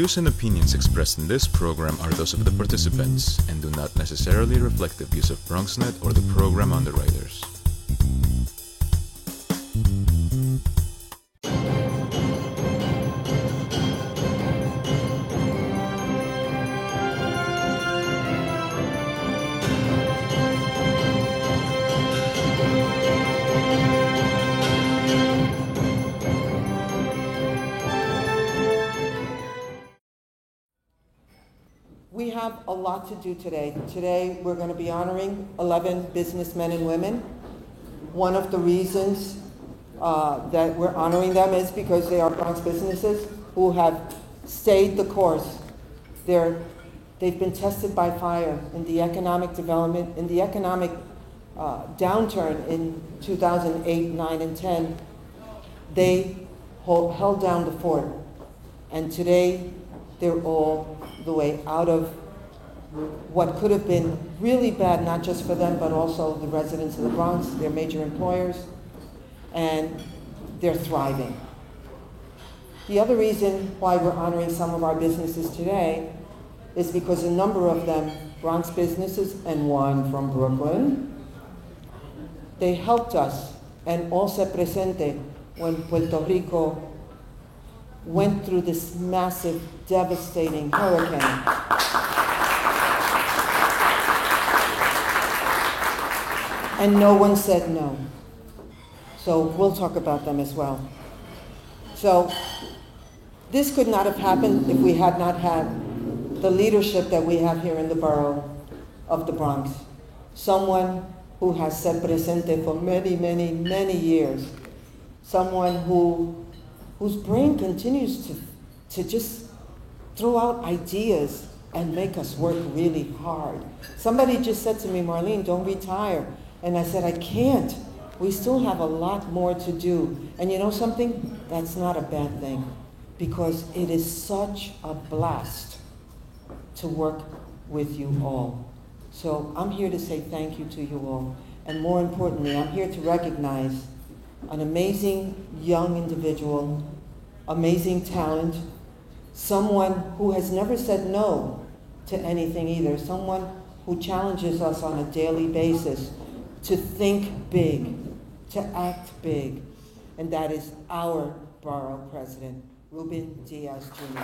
views and opinions expressed in this program are those of the participants and do not necessarily reflect the views of BronxNet or the program underwriters. We have a lot to do today. Today we're going to be honoring 11 businessmen and women. One of the reasons that we're honoring them is because they are Bronx businesses who have stayed the course. They've been tested by fire in the economic development, in the economic downturn in 2008, 9, and 10. They held down the fort. And today they're all the way out of what could have been really bad, not just for them, but also the residents of the Bronx, their major employers, and they're thriving. The other reason why we're honoring some of our businesses today is because a number of them, Bronx businesses and one from Brooklyn, they helped us and all se presente when Puerto Rico went through this massive, devastating hurricane. And no one said no. So we'll talk about them as well. So this could not have happened if we had not had the leadership that we have here in the borough of the Bronx. Someone who has se presente for many, many, many years. Someone whose brain continues to just throw out ideas and make us work really hard. Somebody just said to me, Marlene, don't retire. And I said, I can't. We still have a lot more to do. And you know something? That's not a bad thing, because it is such a blast to work with you all. So I'm here to say thank you to you all. And more importantly, I'm here to recognize an amazing young individual, amazing talent, someone who has never said no to anything either, someone who challenges us on a daily basis to think big, to act big, and that is our borough president, Ruben Diaz Jr.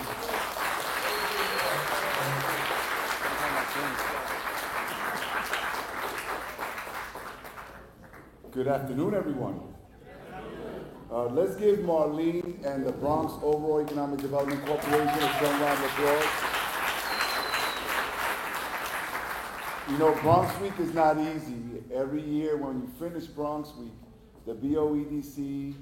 Good afternoon, everyone. Let's give Marlene and the Bronx Overall Economic Development Corporation a strong round of applause. You know, Bronx Week is not easy. Every year when you finish Bronx Week, the BOEDC,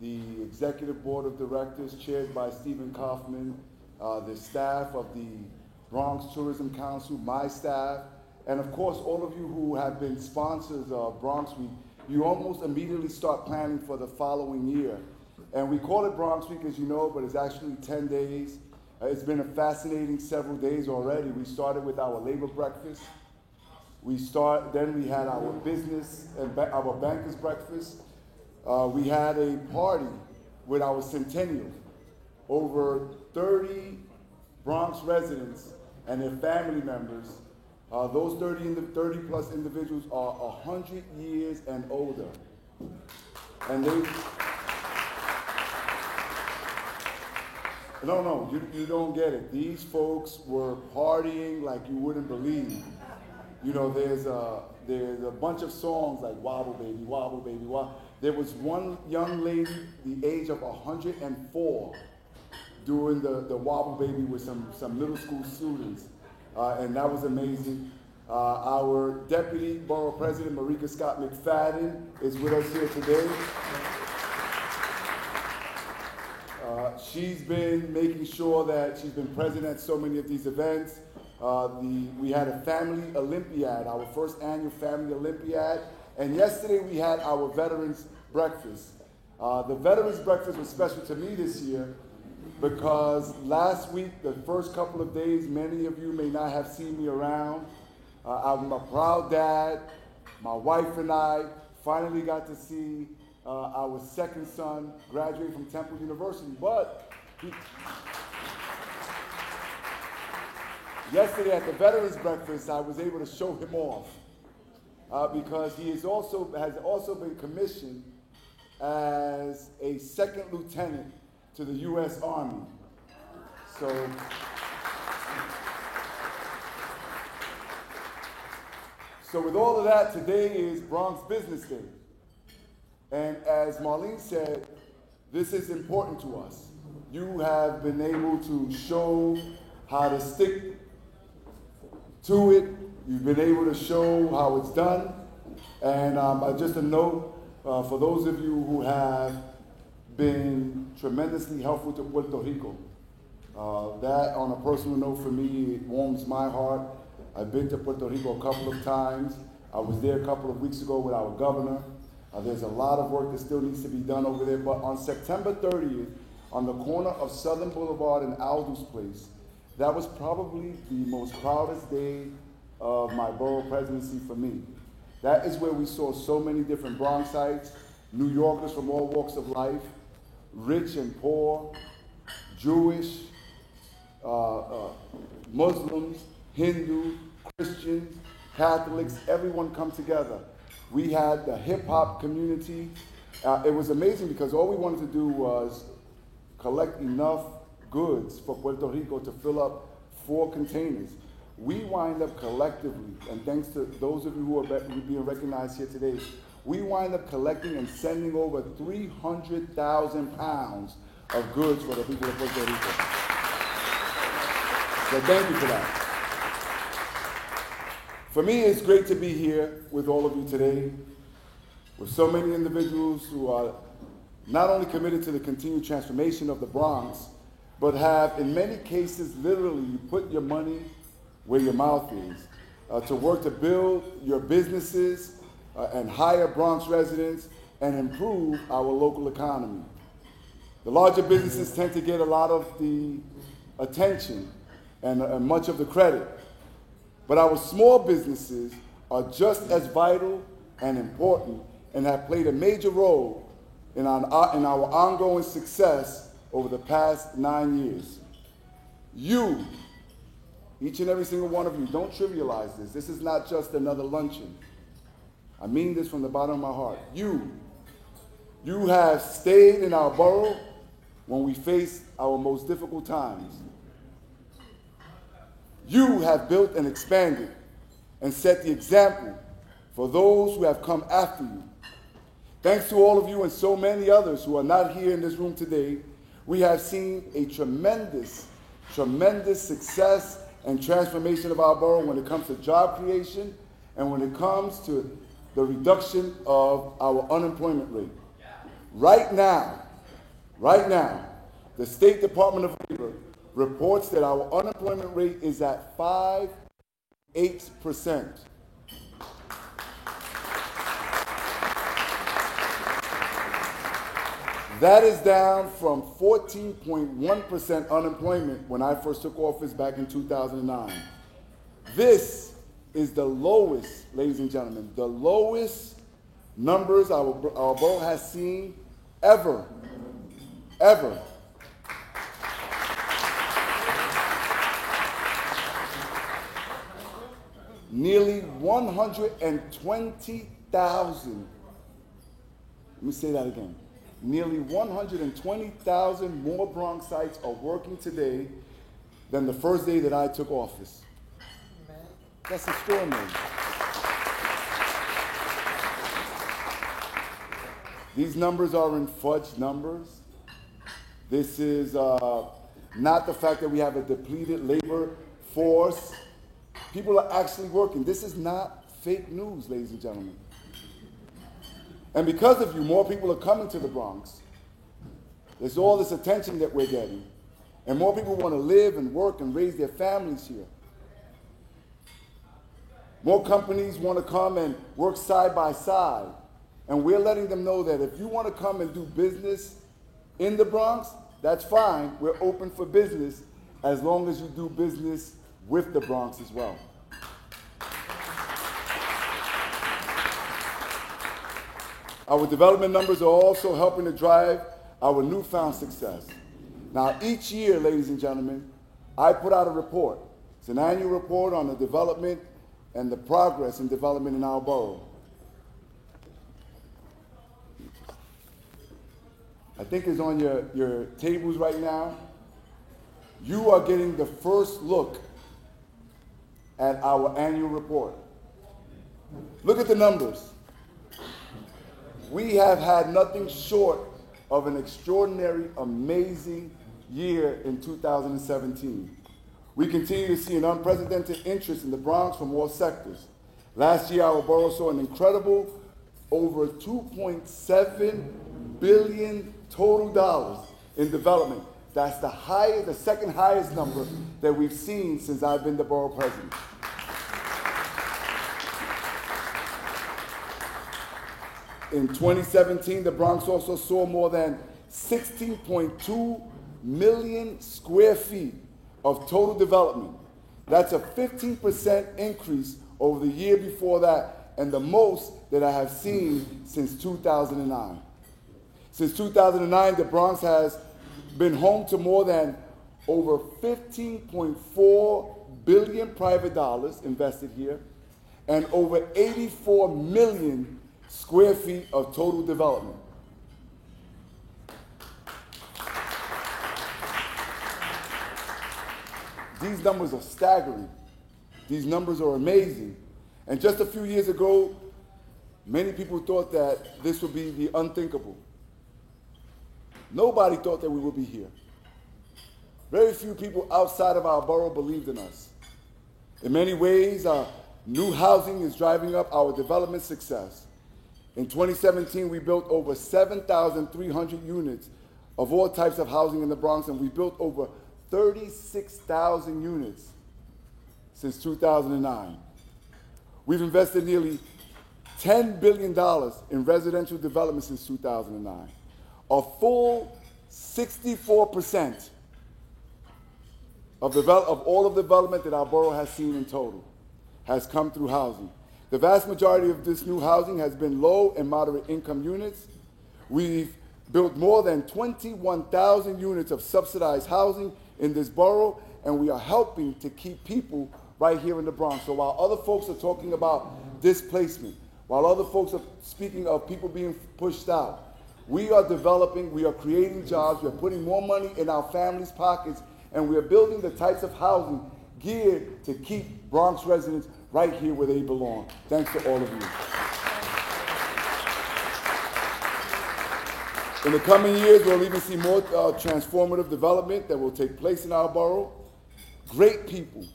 the Executive Board of Directors chaired by Stephen Kaufman, the staff of the Bronx Tourism Council, my staff, and of course all of you who have been sponsors of Bronx Week, you almost immediately start planning for the following year. And we call it Bronx Week, as you know, but it's actually 10 days. It's been a fascinating several days already. We started with our labor breakfast. Then we had our business and our bankers breakfast. We had a party with our centennial. Over 30 Bronx residents and their family members. Those 30 plus individuals are 100 years and older. And you don't get it. These folks were partying like you wouldn't believe. You know, there's a bunch of songs like Wobble Baby, Wobble Baby, Wobble. There was one young lady, the age of 104, doing the Wobble Baby with some middle school students. And that was amazing. Our Deputy Borough President, Marika Scott McFadden, is with us here today. She's been making sure that she's been present at so many of these events. We had a family Olympiad, our first annual family Olympiad, and yesterday we had our Veterans Breakfast. The Veterans Breakfast was special to me this year because last week, the first couple of days, many of you may not have seen me around. I'm a proud dad. My wife and I finally got to see our second son graduate from Temple University, but Yesterday at the Veterans Breakfast, I was able to show him off because he has also been commissioned as a second lieutenant to the U.S. Army. So with all of that, today is Bronx Business Day. And as Marlene said, this is important to us. You have been able to show how to stick to it. You've been able to show how it's done. And just a note, for those of you who have been tremendously helpful to Puerto Rico, that on a personal note for me, it warms my heart. I've been to Puerto Rico a couple of times. I was there a couple of weeks ago with our governor. There's a lot of work that still needs to be done over there, but on September 30th, on the corner of Southern Boulevard and Aldous Place, that was probably the most proudest day of my borough presidency for me. That is where we saw so many different Bronxites, New Yorkers from all walks of life, rich and poor, Jewish, Muslims, Hindu, Christians, Catholics, everyone come together. We had the hip-hop community. It was amazing because all we wanted to do was collect enough goods for Puerto Rico to fill up 4 containers. We wind up collectively, and thanks to those of you who are being recognized here today, we wind up collecting and sending over 300,000 pounds of goods for the people of Puerto Rico. So thank you for that. For me, it's great to be here with all of you today, with so many individuals who are not only committed to the continued transformation of the Bronx, but have, in many cases, literally put your money where your mouth is, to work to build your businesses and hire Bronx residents and improve our local economy. The larger businesses tend to get a lot of the attention and much of the credit. But our small businesses are just as vital and important and have played a major role in our ongoing success over the past 9 years. You, each and every single one of you, don't trivialize this. This is not just another luncheon. I mean this from the bottom of my heart. You have stayed in our borough when we faced our most difficult times. You have built and expanded and set the example for those who have come after you. Thanks to all of you and so many others who are not here in this room today, we have seen a tremendous, tremendous success and transformation of our borough when it comes to job creation and when it comes to the reduction of our unemployment rate. Right now, the State Department of Labor reports that our unemployment rate is at 5.8%. That is down from 14.1% unemployment when I first took office back in 2009. This is the lowest, ladies and gentlemen, the lowest numbers our borough has seen ever. Nearly 120,000, let me say that again. Nearly 120,000 more Bronxites are working today than the first day that I took office. That's extraordinary. These numbers are in fudged numbers. This is not the fact that we have a depleted labor force. People are actually working. This is not fake news, ladies and gentlemen. And because of you, more people are coming to the Bronx. There's all this attention that we're getting. And more people want to live and work and raise their families here. More companies want to come and work side by side. And we're letting them know that if you want to come and do business in the Bronx, that's fine. We're open for business as long as you do business with the Bronx as well. Our development numbers are also helping to drive our newfound success. Now, each year, ladies and gentlemen, I put out a report. It's It's an annual report on the development and the progress in development in our borough. I think it's on your tables right now. You are getting the first look at our annual report. Look at the numbers. We have had nothing short of an extraordinary, amazing year in 2017. We continue to see an unprecedented interest in the Bronx from all sectors. Last year, our borough saw an incredible over $2.7 billion total dollars in development. That's the highest, the second highest number that we've seen since I've been the borough president. In 2017, the Bronx also saw more than 16.2 million square feet of total development. That's a 15% increase over the year before that, and the most that I have seen since 2009. Since 2009, the Bronx has been home to more than over $15.4 billion private dollars invested here, and over 84 million square feet of total development. These numbers are staggering. These numbers are amazing. And just a few years ago, many people thought that this would be the unthinkable. Nobody thought that we would be here. Very few people outside of our borough believed in us. In many ways, our new housing is driving up our development success. In 2017, we built over 7,300 units of all types of housing in the Bronx, and we built over 36,000 units since 2009. We've invested nearly $10 billion in residential development since 2009. A full 64% of all of the development that our borough has seen in total has come through housing. The vast majority of this new housing has been low and moderate income units. We've built more than 21,000 units of subsidized housing in this borough, and we are helping to keep people right here in the Bronx. So while other folks are talking about displacement, while other folks are speaking of people being pushed out, we are developing, we are creating jobs, we are putting more money in our families' pockets, and we are building the types of housing geared to keep Bronx residents right here where they belong. Thanks to all of you. In the coming years, we'll even see more transformative development that will take place in our borough. Great people,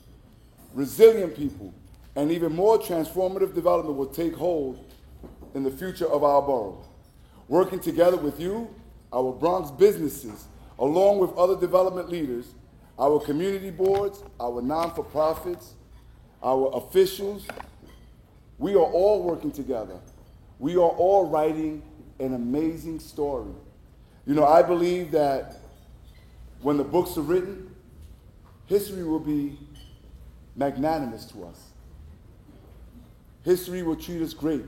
resilient people, and even more transformative development will take hold in the future of our borough. Working together with you, our Bronx businesses, along with other development leaders, our community boards, our non-for-profits, our officials, we are all working together. We are all writing an amazing story. You know, I believe that when the books are written, history will be magnanimous to us. History will treat us great.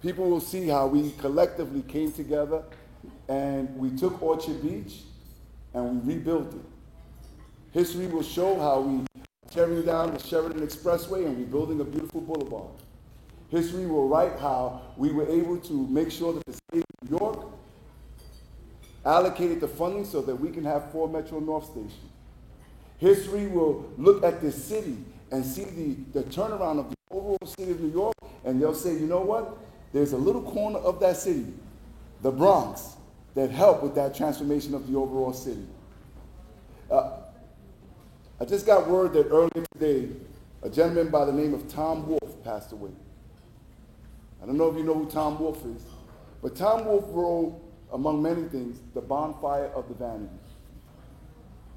People will see how we collectively came together and we took Orchard Beach and we rebuilt it. History will show how we tearing down the Sheridan Expressway and rebuilding a beautiful boulevard. History will write how we were able to make sure that the state of New York allocated the funding so that we can have 4 Metro North stations. History will look at this city and see the turnaround of the overall city of New York, and they'll say, you know what? There's a little corner of that city, the Bronx, that helped with that transformation of the overall city. I just got word that earlier today, a gentleman by the name of Tom Wolfe passed away. I don't know if you know who Tom Wolfe is, but Tom Wolfe wrote, among many things, The Bonfire of the Vanities.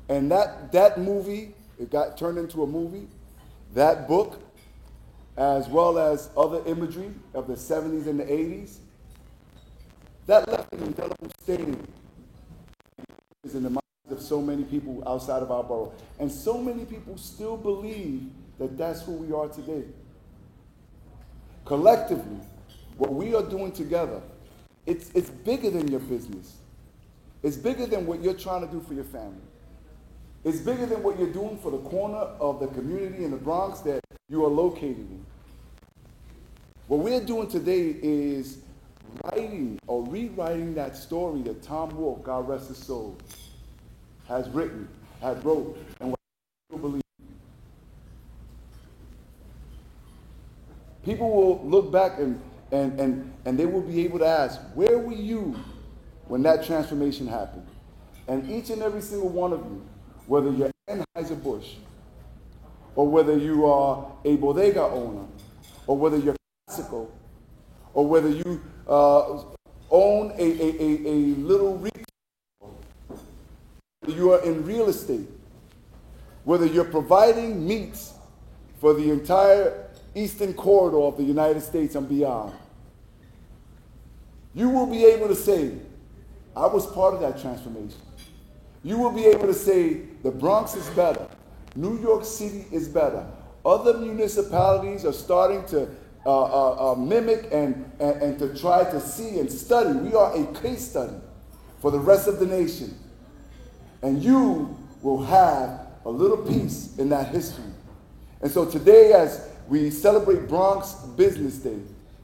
And that movie, it got turned into a movie. That book, as well as other imagery of the 70s and the 80s, that left an indelible stain in the minds of so many people outside of our borough. And so many people still believe that that's who we are today. Collectively, what we are doing together, it's bigger than your business. It's bigger than what you're trying to do for your family. It's bigger than what you're doing for the corner of the community in the Bronx that you are located in. What we're doing today is writing or rewriting that story that Tom Wolfe, God rest his soul, has written, had wrote, and what people believe. People will look back and they will be able to ask, where were you when that transformation happened? And each and every single one of you, whether you're Anheuser-Busch, or whether you are a bodega owner, or whether you're classical, or whether you own a little retail, whether you are in real estate, whether you're providing meats for the entire eastern corridor of the United States and beyond, you will be able to say, I was part of that transformation. You will be able to say, the Bronx is better. New York City is better. Other municipalities are starting to mimic and to try to see and study. We are a case study for the rest of the nation. And you will have a little piece in that history. And so today, as we celebrate Bronx Business Day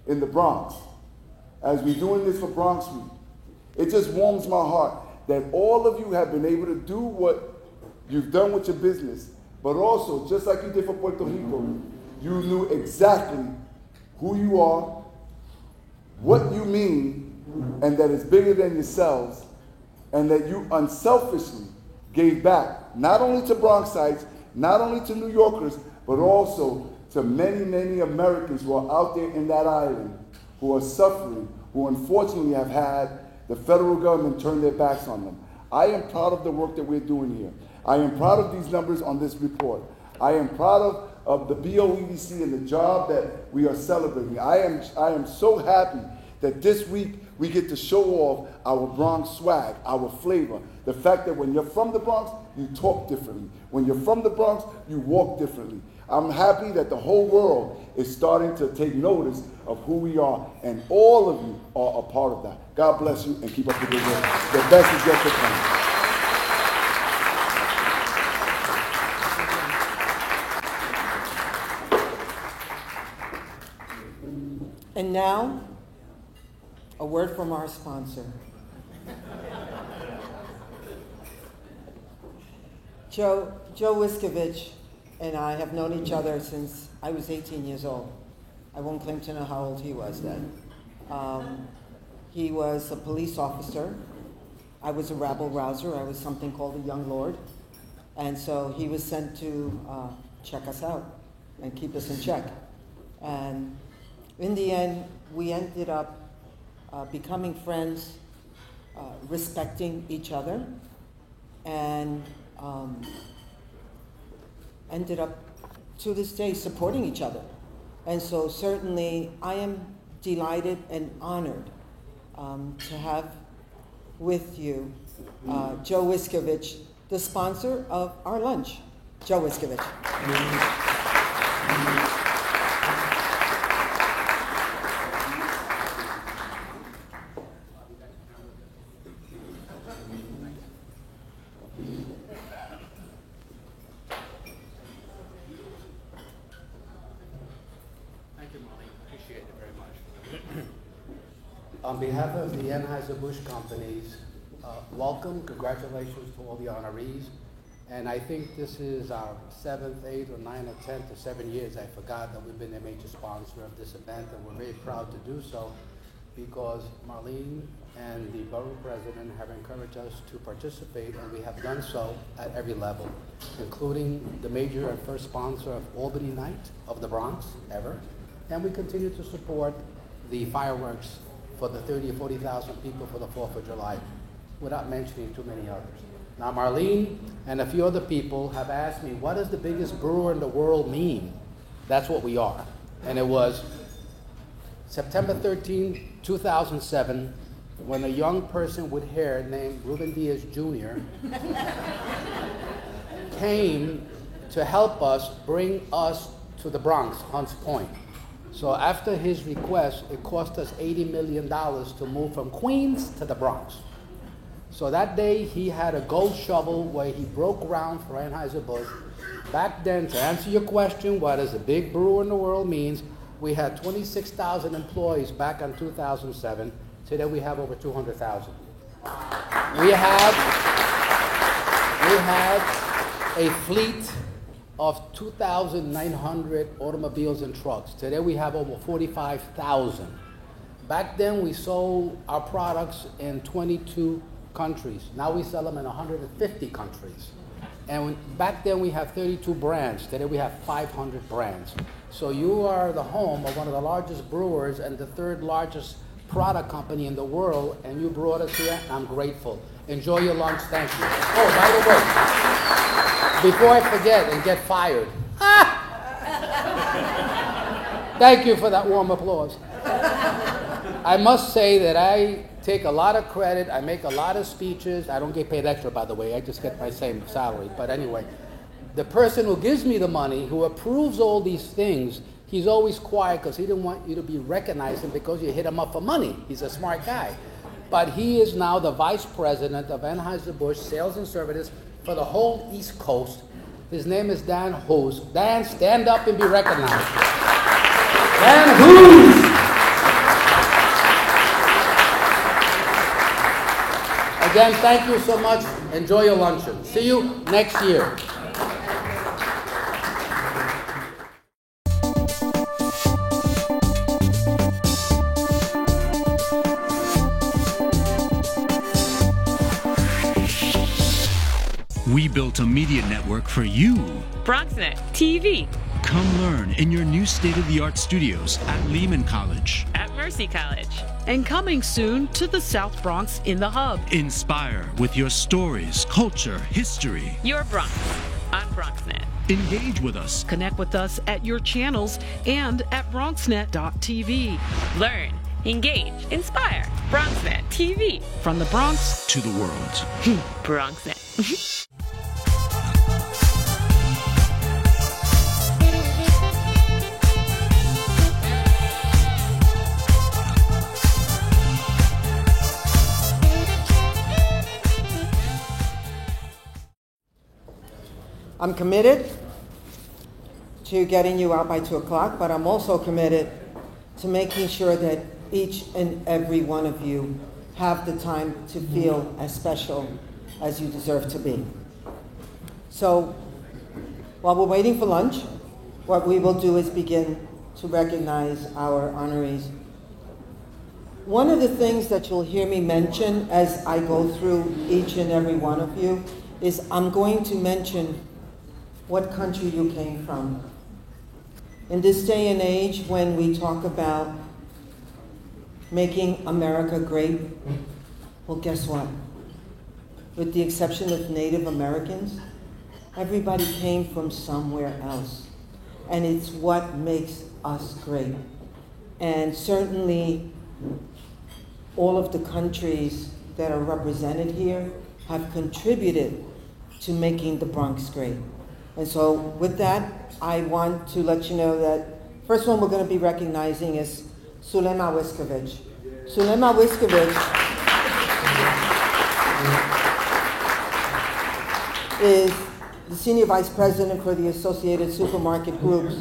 in the Bronx, as we're doing this for Bronx Week, it just warms my heart that all of you have been able to do what you've done with your business, but also, just like you did for Puerto Rico, you knew exactly who you are, what you mean, and that it's bigger than yourselves, and that you unselfishly gave back, not only to Bronxites, not only to New Yorkers, but also to many, many Americans who are out there in that island, who are suffering, who unfortunately have had the federal government turn their backs on them. I am proud of the work that we're doing here. I am proud of these numbers on this report. I am proud of the BOEDC and the job that we are celebrating. I am so happy that this week we get to show off our Bronx swag, our flavor. The fact that when you're from the Bronx, you talk differently. When you're from the Bronx, you walk differently. I'm happy that the whole world is starting to take notice of who we are, and all of you are a part of that. God bless you, and keep up the good work. The best is yet to come. And now, a word from our sponsor. Joe Wiskovich and I have known each other since I was 18 years old. I won't claim to know how old he was then. He was a police officer. I was a rabble-rouser. I was something called a young lord. And so he was sent to check us out and keep us in check. And in the end, we ended up becoming friends, respecting each other, and ended up, to this day, supporting each other. And so certainly I am delighted and honored to have with you Joe Wiskovich, the sponsor of our lunch. Joe Wiskovich. On behalf of the Anheuser-Busch companies, welcome, congratulations to all the honorees. And I think this is our 7th, 8th, or 9th, or 10th, or 7 years, I forgot, that we've been a major sponsor of this event, and we're very proud to do so because Marlene and the borough president have encouraged us to participate, and we have done so at every level, including the major and first sponsor of Albany Night of the Bronx, ever. And we continue to support the fireworks for the 30 or 40,000 people for the 4th of July, without mentioning too many others. Now, Marlene and a few other people have asked me, what does the biggest brewer in the world mean? That's what we are. And it was September 13, 2007, when a young person with hair named Ruben Diaz Jr. came to help us bring us to the Bronx, Hunts Point. So after his request, it cost us $80 million to move from Queens to the Bronx. So that day he had a gold shovel where he broke ground for Anheuser-Busch. Back then, to answer your question, what does a big brewer in the world means, we had 26,000 employees back in 2007. Today we have over 200,000. We have a fleet of 2,900 automobiles and trucks. Today we have over 45,000. Back then we sold our products in 22 countries. Now we sell them in 150 countries. And back then we have 32 brands. Today we have 500 brands. So you are the home of one of the largest brewers and the third largest product company in the world, and you brought us here. I'm grateful. Enjoy your lunch. Thank you. Oh, by the way, before I forget and get fired. Thank you for that warm applause. I must say that I take a lot of credit. I make a lot of speeches. I don't get paid extra, by the way. I just get my same salary. But anyway, the person who gives me the money, who approves all these things, he's always quiet because he didn't want you to be recognizing because you hit him up for money. He's a smart guy. But he is now the vice president of Anheuser-Busch Sales and Services for the whole East Coast. His name is Dan Hoos. Dan, stand up and be recognized. Dan Hoos! Again, thank you so much. Enjoy your luncheon. See you next year. We built a media network for you. BronxNet TV. Come learn in your new state-of-the-art studios at Lehman College. At Mercy College. And coming soon to the South Bronx in the Hub. Inspire with your stories, culture, history. Your Bronx on BronxNet. Engage with us. Connect with us at your channels and at BronxNet.tv. Learn, engage, inspire. BronxNet TV. From the Bronx to the world. BronxNet. I'm committed to getting you out by 2 o'clock, but I'm also committed to making sure that each and every one of you have the time to feel as special as you deserve to be. So while we're waiting for lunch, what we will do is begin to recognize our honorees. One of the things that you'll hear me mention as I go through each and every one of you is I'm going to mention what country you came from. In this day and age when we talk about making America great, well, guess what? With the exception of Native Americans, everybody came from somewhere else. And it's what makes us great. And certainly all of the countries that are represented here have contributed to making the Bronx great. And so with that, I want to let you know that first one we're going to be recognizing is Sulema Wiskovich. Sulema Wiskovich is the Senior Vice President for the Associated Supermarket Groups.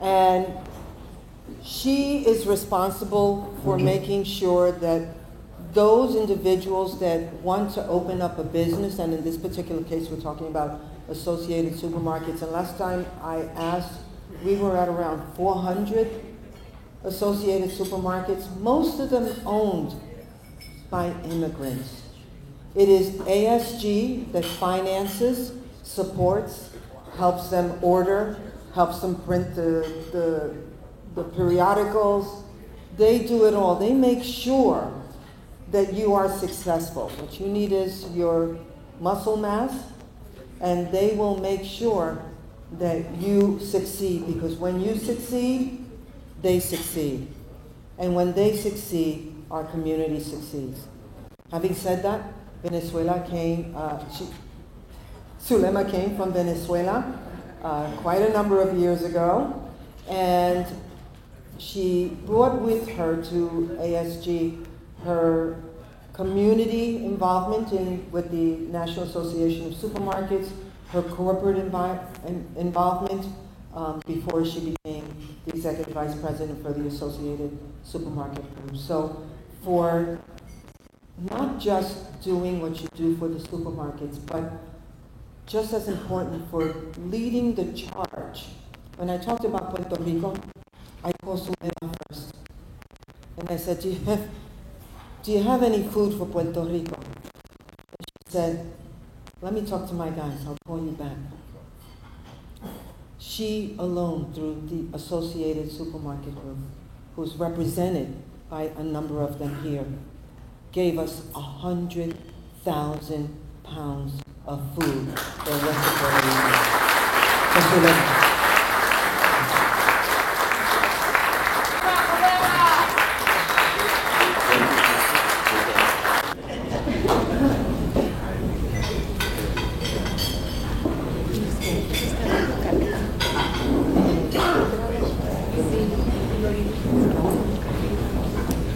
And she is responsible for making sure that those individuals that want to open up a business, and in this particular case we're talking about Associated Supermarkets, and last time I asked, we were at around 400 Associated Supermarkets, most of them owned by immigrants. It is ASG that finances, supports, helps them order, helps them print the periodicals. They do it all. They make sure that you are successful. What you need is your muscle mass, and they will make sure that you succeed, because when you succeed, they succeed. And when they succeed, our community succeeds. Having said that, Sulema came from Venezuela quite a number of years ago, and she brought with her to ASG her community involvement with the National Association of Supermarkets, her corporate involvement before she became the Executive Vice President for the Associated Supermarket Group. So for not just doing what you do for the supermarkets, but just as important for leading the charge. When I talked about Puerto Rico, I called Sumera first. And I said, do you have any food for Puerto Rico? And she said, let me talk to my guys, I'll call you back. She alone, through the Associated Supermarket Group, who's represented by a number of them here, gave us 100,000 pounds of food for the rest of Puerto Rico.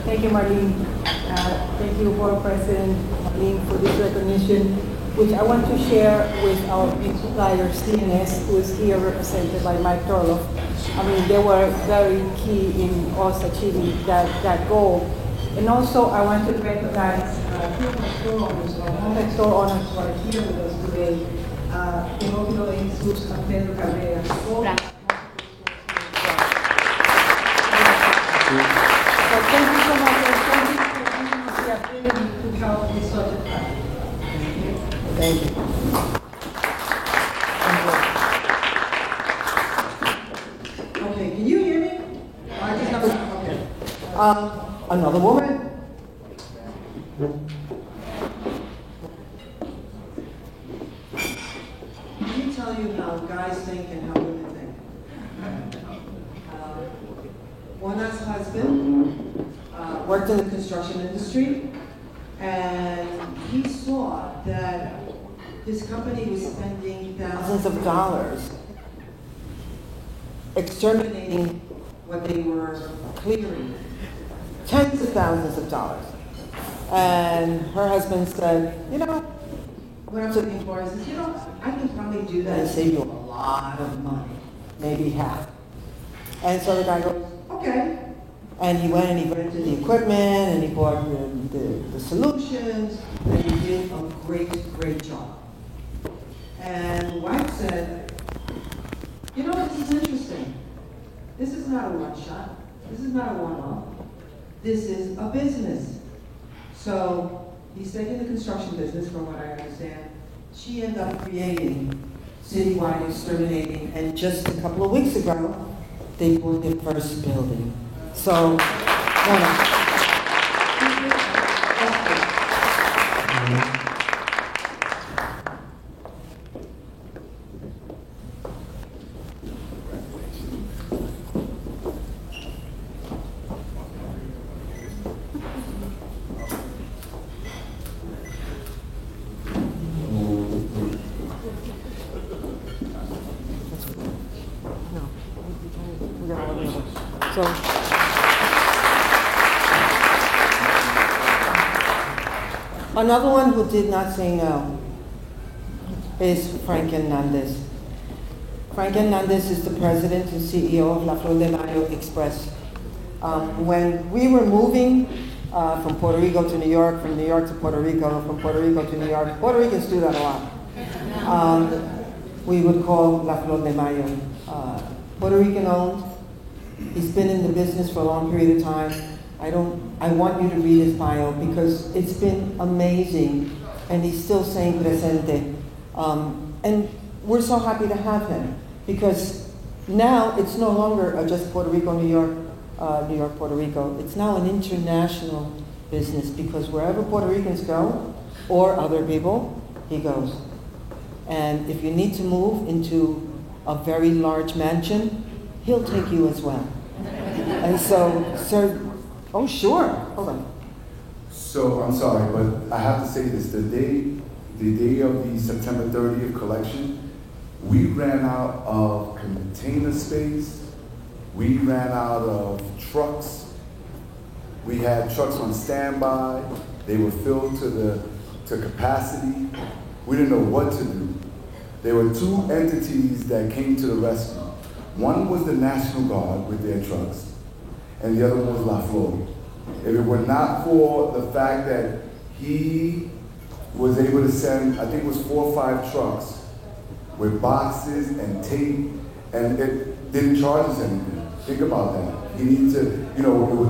Thank you, Marlene. Thank you, Board President Marlene, for this recognition, which I want to share with our big supplier, CNS, who is here represented by Mike Torloff. I mean, they were very key in us achieving that goal. And also, I want to recognize two of our store owners, multi-store owners who are here with us today. Teófilo de Jesus and Pedro Cabrera. So thank you so much, and thank you for giving us the opportunity to help with such a time. Thank you. Okay, can you hear me? I just have okay. Another woman. Let me tell you how guys think and how women think. Juana's husband worked in the construction industry, and he saw that his company was spending thousands of dollars exterminating what they were clearing, tens of thousands of dollars. And her husband said, you know, what I'm looking for is, you know, I can probably do that and save you a lot of money, maybe half. And so the guy goes, okay. And he went and he rented the equipment and he bought the solutions, and he did a great job. And the wife said, you know, this is interesting. This is not a one-shot. This is not a one-off. This is a business. So he's taking the construction business, from what I understand. She ended up creating citywide exterminating, and just a couple of weeks ago, they bought their first building. So, another one who did not say no is Frank Hernandez. Frank Hernandez is the president and CEO of La Flor de Mayo Express. When we were moving from Puerto Rico to New York, from New York to Puerto Rico, from Puerto Rico to New York, Puerto Ricans do that a lot. We would call La Flor de Mayo Puerto Rican owned. He's been in the business for a long period of time. I want you to read his bio because it's been amazing, and he's still saying presente. And we're so happy to have him because now it's no longer just Puerto Rico, New York, New York, Puerto Rico. It's now an international business because wherever Puerto Ricans go, or other people, he goes. And if you need to move into a very large mansion, he'll take you as well. And so, sir, oh sure, hold on. So I'm sorry, but I have to say this: the day of the September 30th collection, we ran out of container space. We ran out of trucks. We had trucks on standby. They were filled to capacity. We didn't know what to do. There were two entities that came to the rescue. One was the National Guard with their trucks, and the other one was La Flor. If it were not for the fact that he was able to send, I think it was 4 or 5 trucks with boxes and tape, and it didn't charge us anything. Think about that. He needed to,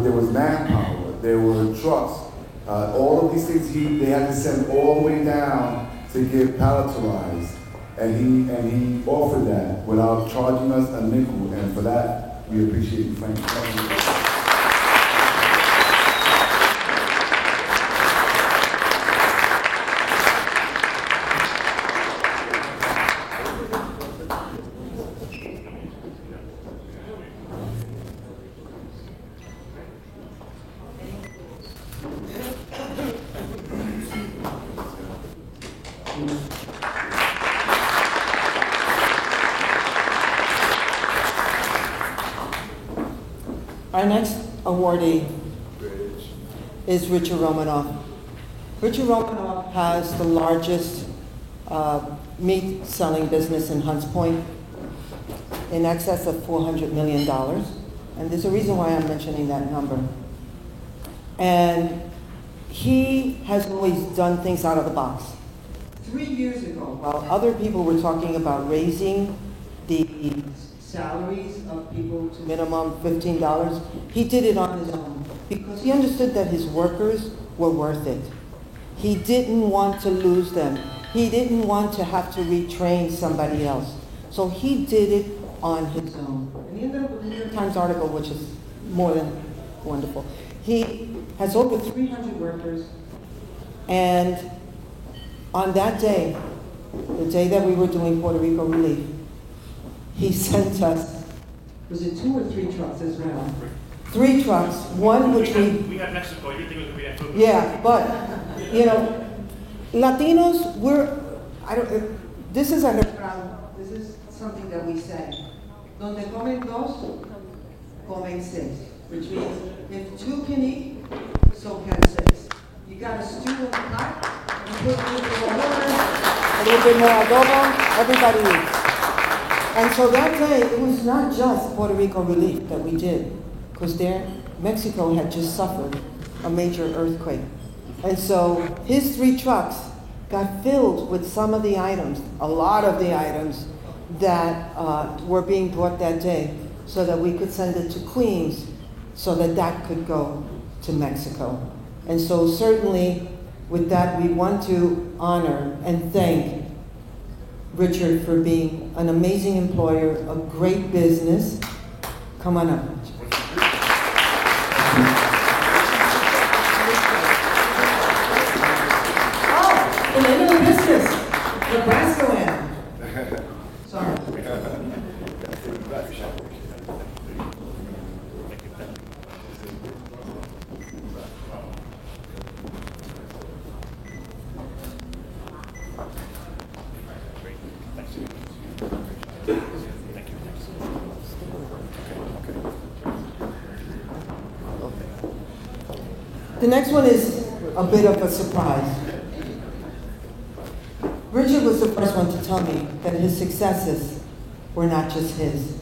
there was manpower, there were trucks, all of these things they had to send all the way down to get palletized. And he offered that without charging us a nickel, and for that, we appreciate you, Frank. Thank you. Our next awardee is Richard Romanoff. Richard Romanoff has the largest meat selling business in Hunts Point, in excess of $400 million. And there's a reason why I'm mentioning that number. And he has always done things out of the box. 3 years ago, while other people were talking about raising the salaries of people to minimum $15, he did it on his own because he understood that his workers were worth it. He didn't want to lose them. He didn't want to have to retrain somebody else. So he did it on his own. And he ended up with a New York Times article, which is more than wonderful. He has over 300 workers, and on that day, the day that we were doing Puerto Rico relief, he sent us, was it 2 or 3 trucks as well? 3 trucks, one which we had Mexico, you think it was going to be yeah, but, Latinos, this is a refrán, this is something that we say. Donde comen dos, comen seis, which means if 2 can eat, so can 6. You got a stew in the pot, you put a little bit more water, a little bit more adobo, everybody eats. And so that day, it was not just Puerto Rico relief that we did, because Mexico had just suffered a major earthquake. And so his 3 trucks got filled with some of the items, a lot of the items that were being brought that day, so that we could send it to Queens, so that could go to Mexico. And so certainly with that, we want to honor and thank Richard for being an amazing employer, a great business. Come on up. Oh, the name of the business, Nebraska Land. Sorry. The next one is a bit of a surprise. Richard was the first one to tell me that his successes were not just his,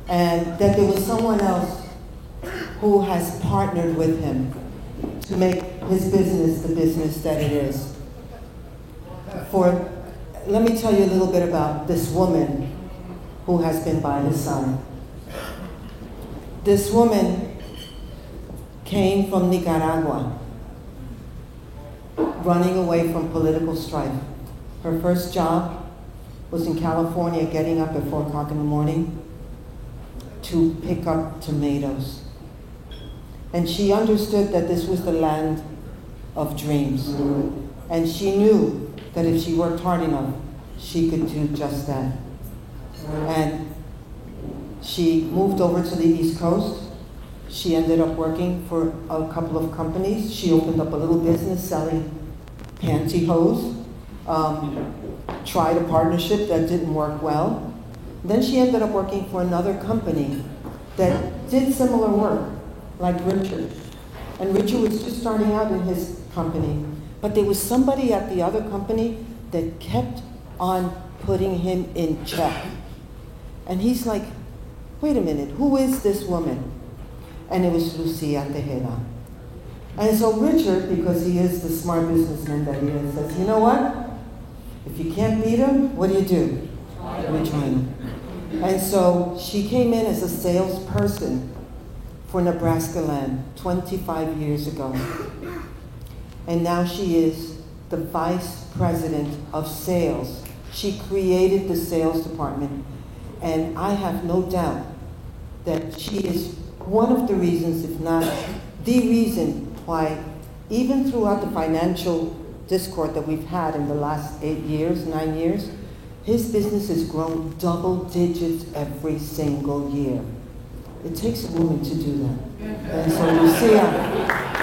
and that there was someone else who has partnered with him to make his business the business that it is. Let me tell you a little bit about this woman who has been by his side. This woman came from Nicaragua, running away from political strife. Her first job was in California, getting up at 4 o'clock in the morning to pick up tomatoes. And she understood that this was the land of dreams. And she knew that if she worked hard enough, she could do just that. And she moved over to the East Coast. She ended up working for a couple of companies. She opened up a little business selling pantyhose, tried a partnership that didn't work well. Then she ended up working for another company that did similar work, like Richard. And Richard was just starting out in his company. But there was somebody at the other company that kept on putting him in check. And he's like, wait a minute, who is this woman? And it was Lucia Tejeda. And so Richard, because he is the smart businessman that he is, says, you know what? If you can't beat him, what do? You join him. And so she came in as a salesperson for Nebraska Land 25 years ago. And now she is the vice president of sales. She created the sales department. And I have no doubt that she is one of the reasons, if not the reason, why even throughout the financial discord that we've had in the last 9 years, his business has grown double digits every single year. It takes a woman to do that. And so Lucia,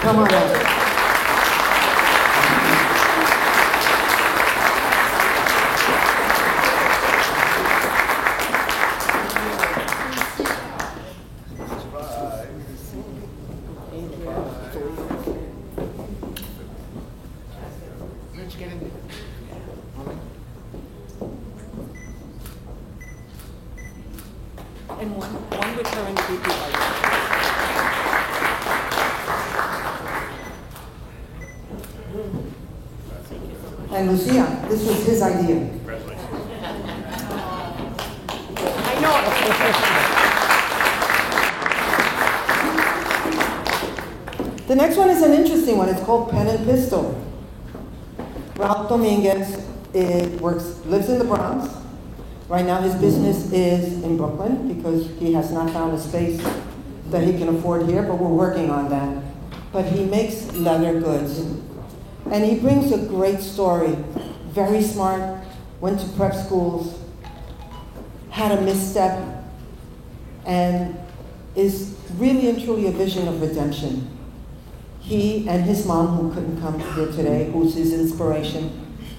come on up. And one with her and VP. And Lucia, this was his idea. I know. The next one is an interesting one. It's called Pen and Pistol. Ralph Dominguez lives in the Bronx. Right now his business is in Brooklyn because he has not found a space that he can afford here, but we're working on that. But he makes leather goods. And he brings a great story. Very smart, went to prep schools, had a misstep, and is really and truly a vision of redemption. He and his mom, who couldn't come here today, who's his inspiration,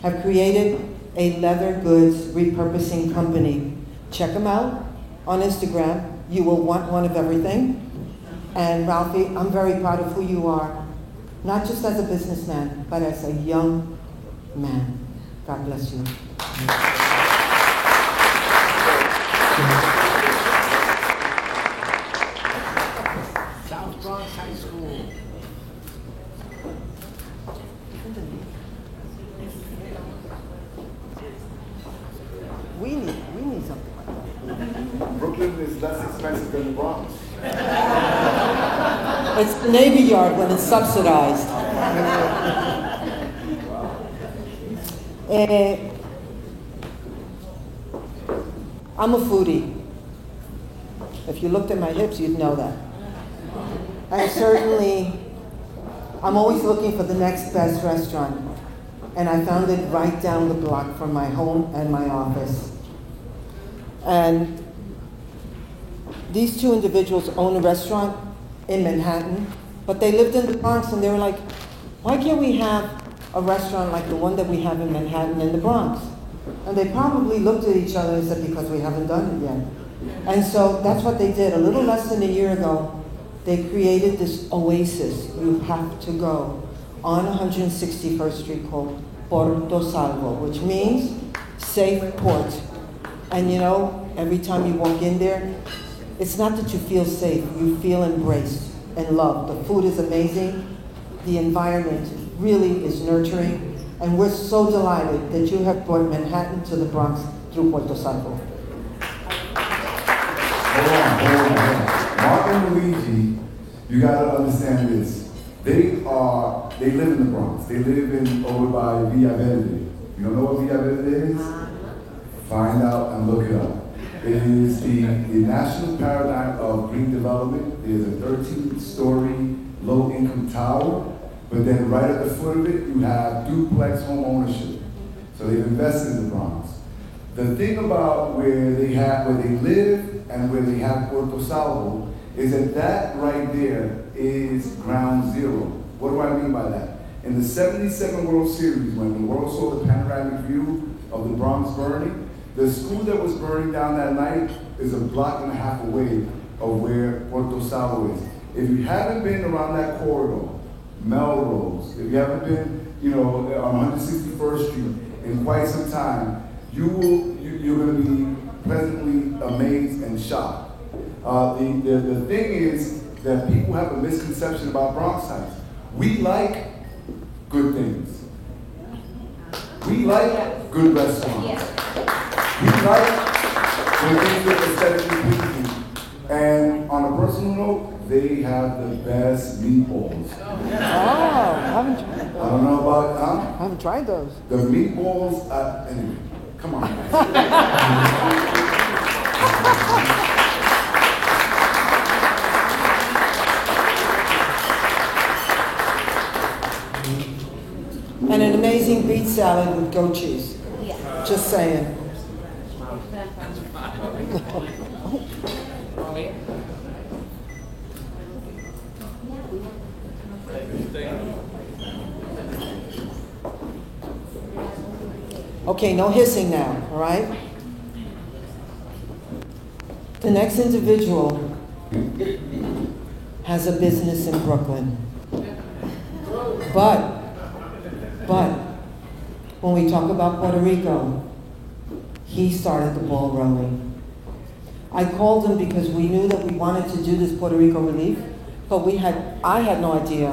have created a leather goods repurposing company. Check them out on Instagram. You will want one of everything. And Ralphie, I'm very proud of who you are, not just as a businessman, but as a young man. God bless you. South Bronx High School. We need something like that. Brooklyn is less expensive than the Bronx. It's the Navy Yard when it's subsidized. I'm a foodie. If you looked at my hips, you'd know that. And certainly, I'm always looking for the next best restaurant. And I found it right down the block from my home and my office. And these two individuals own a restaurant in Manhattan, but they lived in the Bronx, and they were like, why can't we have a restaurant like the one that we have in Manhattan in the Bronx? And they probably looked at each other and said, because we haven't done it yet. And so that's what they did. A little less than a year ago, they created this oasis you have to go on 161st Street called Porto Salvo, which means safe port. And you know, every time you walk in there, it's not that you feel safe, you feel embraced and loved. The food is amazing, the environment really is nurturing, and we're so delighted that you have brought Manhattan to the Bronx through Porto Salvo. Hold on. Mark and Luigi, you gotta understand this. They live in the Bronx. They live over by Villa Verde. You don't know what Villa Verde is? Find out and look it up. It is the national paradigm of green development. It is a 13-story low-income tower, but then right at the foot of it, you have duplex home ownership. So they've invested in the Bronx. The thing about where they live and where they have Porto Salvo is that right there is ground zero. What do I mean by that? In the 77 World Series, when the world saw the panoramic view of the Bronx burning, the school that was burning down that night is a block and a half away of where Porto Salvo is. If you haven't been around that corridor, Melrose, if you haven't been, on 161st Street in quite some time, you're going to be pleasantly amazed and shocked. The thing is that people have a misconception about Bronx Heights. We like good things. We like good restaurants. We like when things are aesthetically pleasing. And on a personal note, they have the best meatballs. Oh, I haven't tried those. I don't know about, I haven't tried those. The meatballs, anyway, come on. And an amazing beet salad with goat cheese. Just saying. Okay, no hissing now, all right? The next individual has a business in Brooklyn. But when we talk about Puerto Rico, he started the ball rolling. I called him because we knew that we wanted to do this Puerto Rico relief, but I had no idea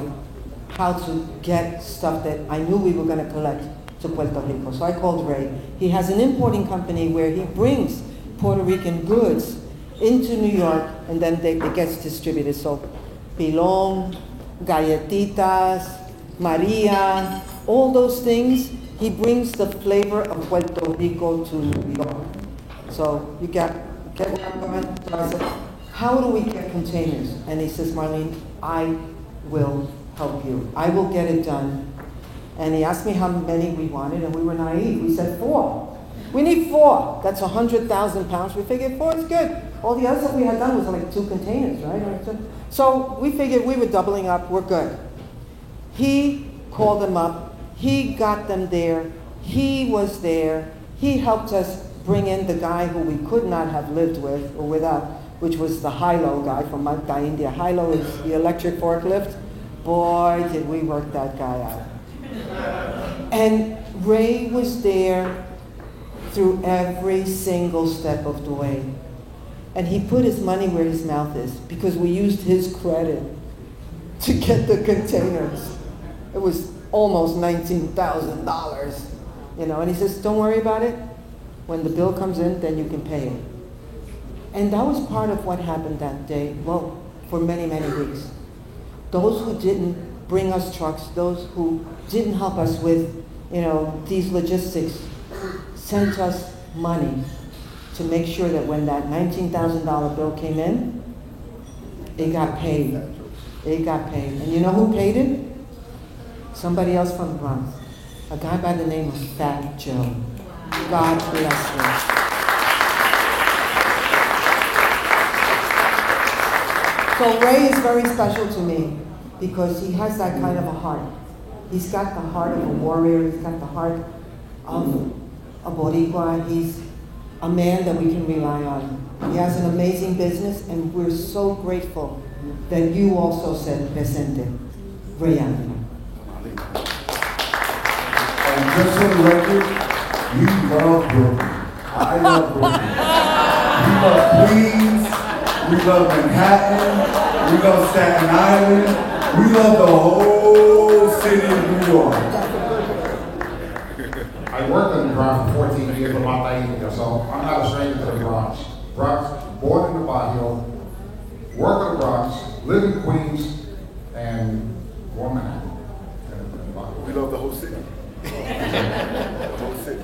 how to get stuff that I knew we were going to collect to Puerto Rico. So I called Ray. He has an importing company where he brings Puerto Rican goods into New York, and then it gets distributed. So pilón, galletitas, Maria, all those things, he brings the flavor of Puerto Rico to New York. So you get where I'm going? So I said, how do we get containers? And he says, Marlene, I will help you. I will get it done. And he asked me how many we wanted, and we were naive. We said 4. We need 4. That's 100,000 pounds. We figured 4 is good. All the other stuff we had done was like 2 containers, right? So we figured we were doubling up. We're good. He called them up. He got them there. He was there. He helped us bring in the guy who we could not have lived with or without, which was the Hilo guy from Magda, India. Hilo is the electric forklift. Boy, did we work that guy out. And Ray was there through every single step of the way. And he put his money where his mouth is because we used his credit to get the containers. It was almost $19,000, and he says, don't worry about it. When the bill comes in, then you can pay it. And that was part of what happened that day, well, for many, many weeks. Those who didn't bring us trucks, those who didn't help us with, these logistics, sent us money to make sure that when that $19,000 bill came in, it got paid. It got paid. And you know who paid it? Somebody else from the Bronx. A guy by the name of Fat Joe. God bless him. So Ray is very special to me because he has that kind of a heart. He's got the heart of a warrior. He's got the heart of a Boricua. He's a man that we can rely on. He has an amazing business, and we're so grateful that you also said presente. Ray Anthony. And just for the record, we love Brooklyn. I love Brooklyn. We love Queens. We love Manhattan. We love Staten Island. We love the whole city of New York. I worked in the Bronx for 14 years with Magda, India, so I'm not a stranger to the Bronx. Born in the Barrio, work in the Bronx, live in Queens, and born in Manhattan. We love the whole city.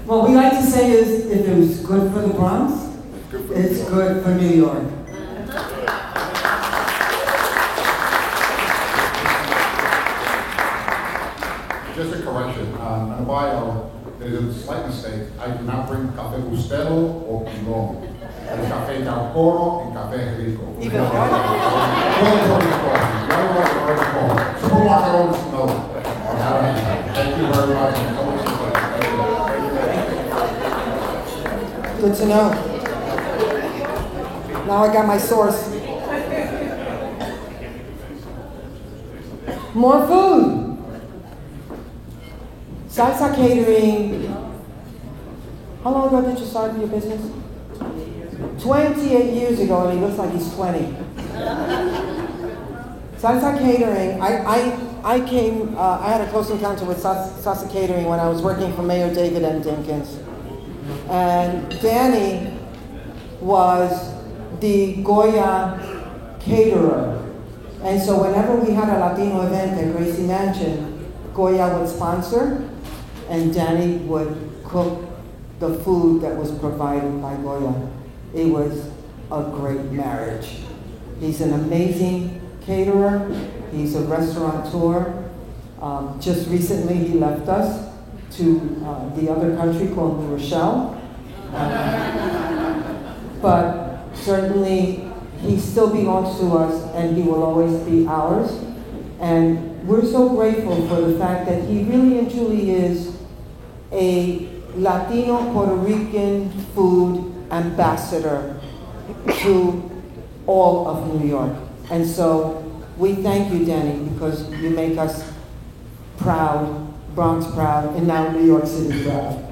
What we like to say is, if it was good for the Bronx, it's good for New York. Just a correction, on the bio, there's a slight mistake. I do not bring Café Bustelo or Pilón. It's Café Caucoro and Café Rico. Even Thank you very much. Good to know. Now I got my source. More food. Salsa Catering. How long ago did you start your business? 28 years ago, and he looks like he's 20. Salsa Catering, I came, I had a close encounter with Salsa Catering when I was working for Mayor David M. Dinkins. And Danny was the Goya caterer. And so whenever we had a Latino event at Gracie Mansion, Goya would sponsor, and Danny would cook the food that was provided by Goya. It was a great marriage. He's an amazing caterer. He's a restaurateur. Just recently he left us to the other country called New Rochelle. But certainly he still belongs to us and he will always be ours. And we're so grateful for the fact that he really and truly is a Latino Puerto Rican food ambassador to all of New York. And so we thank you, Danny, because you make us proud, Bronx proud, and now New York City proud.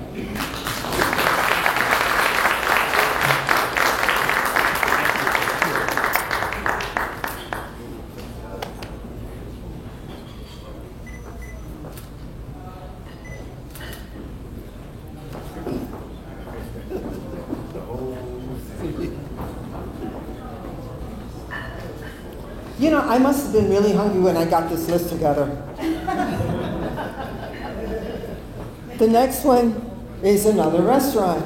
You know, I must have been really hungry when I got this list together. The next one is another restaurant.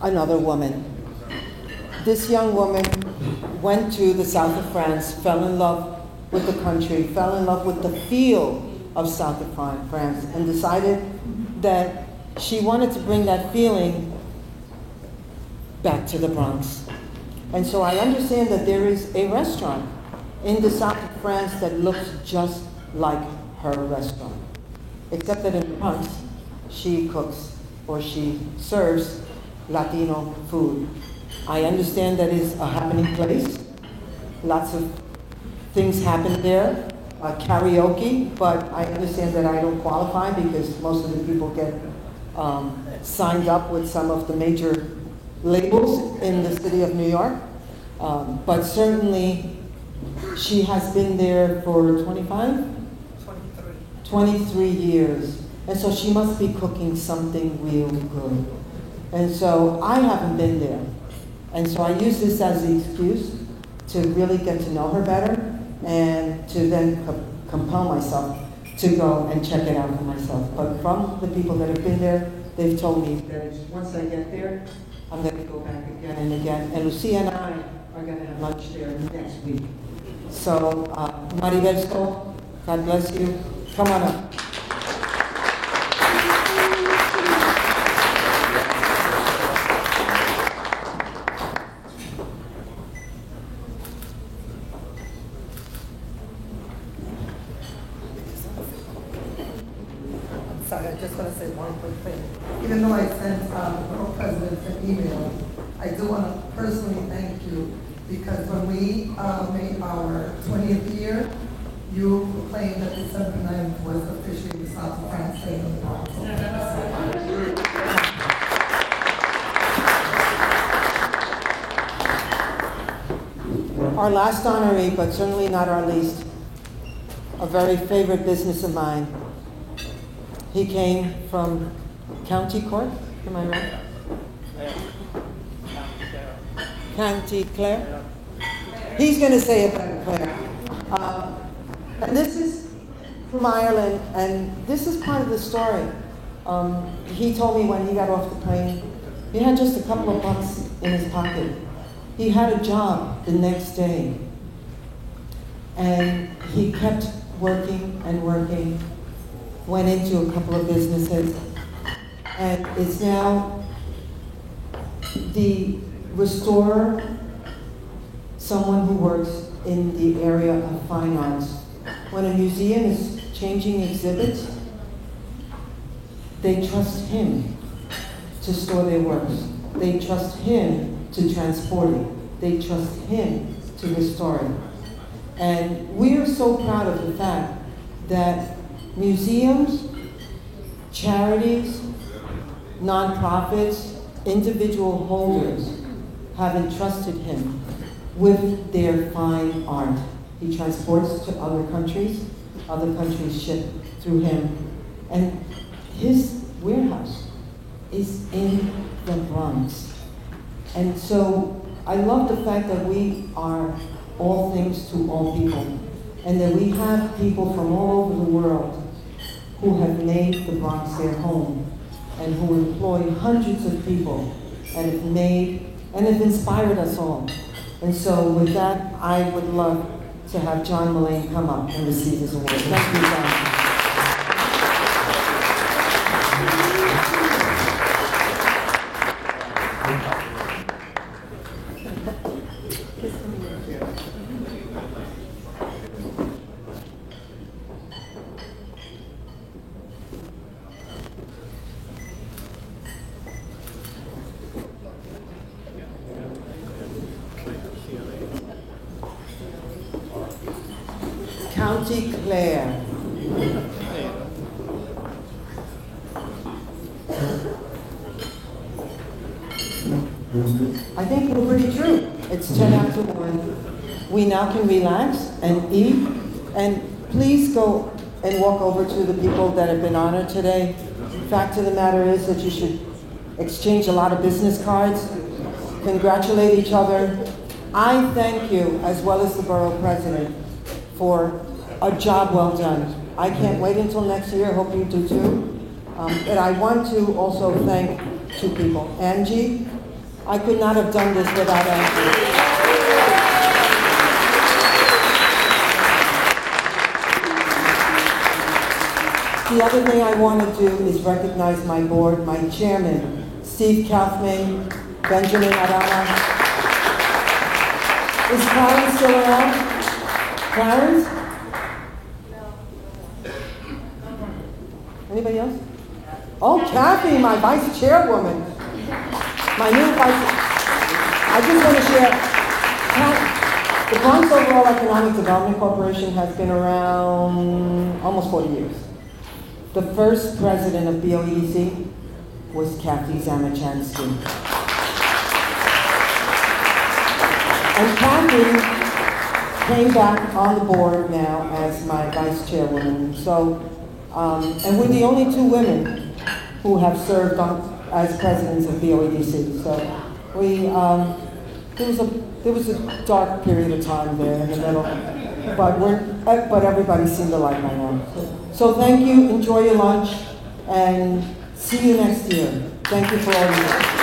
Another woman. This young woman went to the south of France, fell in love with the country, fell in love with the feel of south of France, and decided that she wanted to bring that feeling back to the Bronx. And so I understand that there is a restaurant in the south of France that looks just like her restaurant. Except that in the Bronx, she cooks or she serves Latino food. I understand that is a happening place. Lots of things happen there. Karaoke, but I understand that I don't qualify because most of the people get signed up with some of the major labels in the city of New York. But certainly, she has been there for 23 years. And so she must be cooking something real good. And so I haven't been there. And so I use this as the excuse to really get to know her better and to then compel myself to go and check it out for myself. But from the people that have been there, they've told me that once I get there, I'm going to go back again and again. And Lucia and I are going to have lunch there next week. So, Maribel Stoll, God bless you. Come on up. Sorry, I just want to say one quick thing. Even though I sent Borough President an email, I do want to personally thank you because when we made our 20th year, you proclaimed that December 9th was officially the South of France Day of the Bronx. Our last honoree, but certainly not our least, a very favorite business of mine. He came from County Cork, am I right? County Clare? He's going to say it better, Clare. And this is from Ireland, and this is part of the story. He told me when he got off the plane, he had just a couple of bucks in his pocket. He had a job the next day, and he kept working and working, went into a couple of businesses, and is now the restorer, someone who works in the area of fine arts. When a museum is changing exhibits, they trust him to store their works. They trust him to transport it. They trust him to restore it. And we are so proud of the fact that museums, charities, nonprofits, individual holders have entrusted him with their fine art. He transports to other countries ship through him, and his warehouse is in the Bronx. And so I love the fact that we are all things to all people, and that we have people from all over the world who have made the Bronx their home, and who employ hundreds of people, and have made and have inspired us all. And so with that, I would love to have John Mullane come up and receive his award. Thank you, John. County Clare. I think we're pretty true. It's 10 after 1. We now can relax and eat. And please go and walk over to the people that have been honored today. Fact of the matter is that you should exchange a lot of business cards, congratulate each other. I thank you, as well as the borough president, for a job well done. I can't wait until next year. Hope you do too. And I want to also thank two people. Angie, I could not have done this without Angie. The other thing I want to do is recognize my board, my chairman, Steve Kaufman, Benjamin Arana. Is Clarence still around? Clarence? Anybody else? Oh, Kathy, my vice chairwoman. My new vice. I just want to share. The Bronx Overall Economic Development Corporation has been around almost 40 years. The first president of BOEDC was Kathy Zamachansky. And Kathy came back on the board now as my vice chairwoman. So, and we're the only two women who have served as presidents of BOEDC. So there was a dark period of time there in the middle, but everybody's seen the light by now. So thank you, enjoy your lunch, and see you next year. Thank you for all your work.